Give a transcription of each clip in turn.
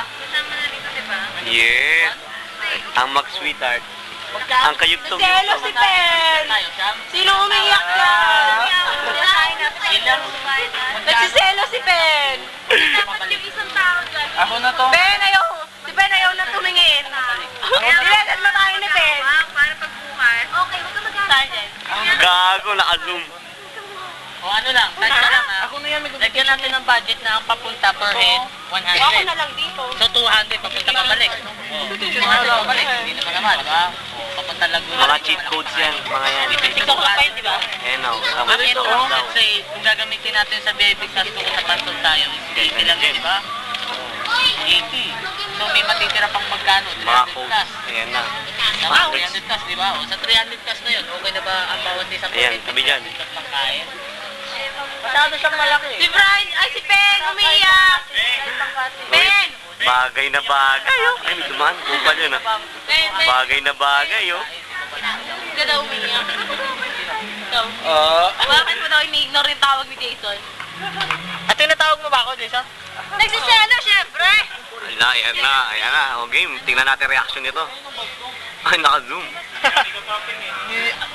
Kasama na dito, diba? Yeah. Ang mag-sweetheart. Ang kayugtong. Selo si Pen! Sino umiiyak yan? Nagsiselo si Pen! Dapat yung isang tao dyan. Ako na to. Pen, ayaw! Si Pen ayaw na tumingin. Ilan mo tayo ni Pen? Para pagbukas. Okay, huwag ka mag-aarap. Gago, naka-zoom. O ano lang, tag na lang ha. Ako na yan. Lagyan natin ng budget na ang papunta per head, 100. Ako na lang dito. So 200 papunta pabalik. O, 200 pabalik, hindi naman, di ba? O, papunta Laguna. Mga cheat codes yan, mga yan. TikTok ka pa yun, di ba? Ayan o. Pero ito, let's say, kung gagamitin natin sa baby class kung sa pasok tayo, 80 lang yun, di ba? 80. So may matitira pang magkano? Mga 300 codes. plus. Ayan na. Tama, 300 plus, di ba? O, sa 300 plus na yun, okay na ba ang bawat isang Ayan, tabi dyan. pangkain? Masyado siyang malaki. Si Brian, ay si Pen, umiiyak! Pen! Bagay na bagay oh. Ay, may dumaan. Kupal yun ah. Pen, Pen! Bagay na bagay oh. Hindi ka daw umiiyak. Ikaw. Bakit mo daw ini-ignore yung tawag ni Jason? At tinatawag mo ba ako, Jason? Nagsiselo, syempre! Ayan na, ayan na, ayan na. O game, tingnan natin reaction nito. Ay, naka-zoom.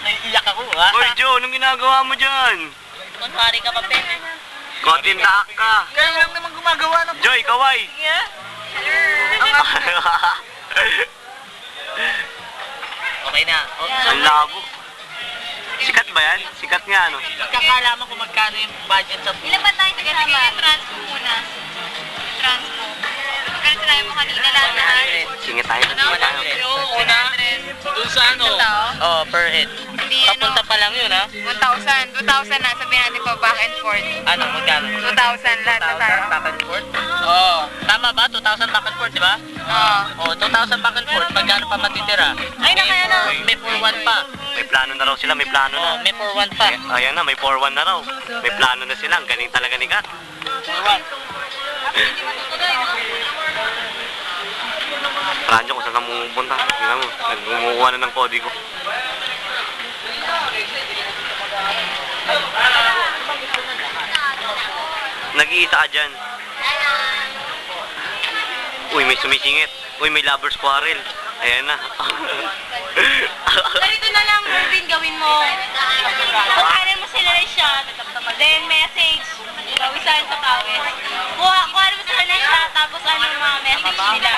Naiiyak ako, ha? Hoy Joe, anong ginagawa mo dyan? Kunwari ka pa, Pen. Kotindak ka. Kaya lang naman gumagawa ng... Joy, kaway. Okay na. O, so, Ang labo. Sikat ba yan? Sikat nga ano? magkakalaman kung magkano yung budget sa Ilan ba tayo sa kasama? Transpo muna. Transpo. Pero sinabi mo kanina lahat na. Singit tayo. Singit tayo. Yung una, dun sa ano? Oh, per head. Hindi Papunta pa lang yun, ha? 1,000. 2,000 na. Sabihin natin pa back and forth. Ano, magkano? 2,000 lahat na tayo. 2,000 back and forth? Oo. Tama ba? 2,000 back and forth, di ba? Oo. Oh, 2,000 back and forth. Magkano pa matitira? Ay, nakaya na. May 4-1 pa. May plano na raw sila, may plano Oh, na. may 4-1 pa. Ayan na, may 4-1 na raw. May plano na sila. Ang galing talaga ni Kat. 4-1. Radyo kung saan ka pupunta. Tingnan mo, nagmumuha na ng kodigo. Nag-iisa ka dyan. Uy, may sumisingit. Uy, may lovers quarrel. Ayan na. Ganito na lang, Mervin, gawin mo. Kuhanin mo sila ng shot, then message, pawisahan sa kawin. Kuhanin mo sila ng shot, tapos ano yung mga message nila.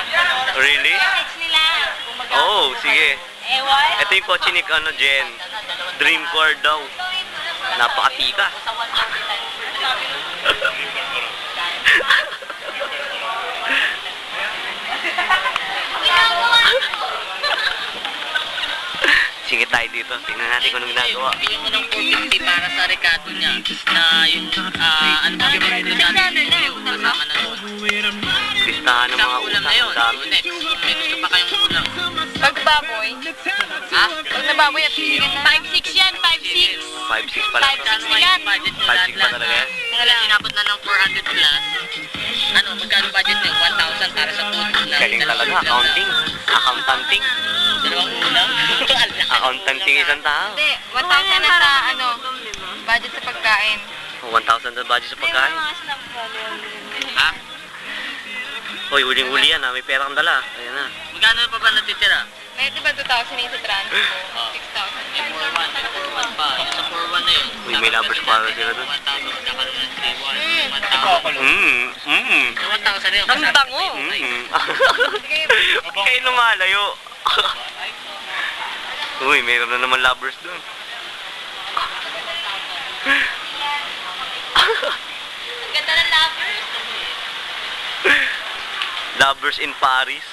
Really? Message nila. Oo, sige. Ewan. Ito yung kotse ni ano, Jen. Dream car daw. Napakatika. Sige tayo dito. Tingnan natin kung anong ginagawa. Bigyan mo ng 450 para sa Ricardo niya. Na yung, ano ba yung review kasama na doon. Listahan ng mga Isang ulam utang. na yun. Ang dami. So, next, may gusto pa kayong ulam. Pag baboy. Ha? Pag nababoy at sige na. 5-6 yan, 5-6. 5-6 pala. 5-6 na yan. Budget nyo 5-6 pa talaga yan? Kaya inabot na ng 400 plus. Ano, magkano budget nyo? 1,000 para sa food. Galing talaga. Accounting. Accountanting. Dalawang ulam. Accountanting isang tao. Hindi, 1,000 na sa ano, budget sa pagkain. 1,000 na budget sa pagkain. Ha? Hoy, huling-huli yan ha. May pera kang dala. Ayan na. Magkano pa ba natitira? May di ba 2,000 yung sa transpo? 6,000. May 4-1. May 4-1 pa. Yung sa 4-1 na yun. Uy, may lovers quarrel sila dun. 1,000. Magkakaroon ng 3-1. 1,000. Yung 1,000 na yun. Ang bango. Kayo lumalayo. Uy, mayroon na naman lovers dun. Ang ganda ng lovers. Lovers in Paris.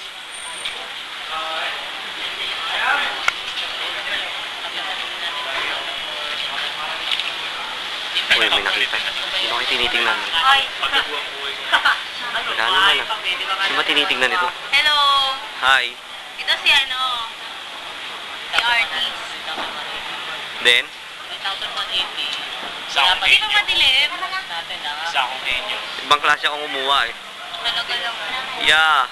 Uy, may nakita. Sino kayo tinitingnan? Ay. Wala naman ah. Sino ba tinitingnan ito? Hello. Hi. Ito si ano, si artist. Then? 1,180. Hindi pa madilim. Natin ha. Isa akong henyo. Ibang klase akong umuha eh. Talaga lang. Yeah.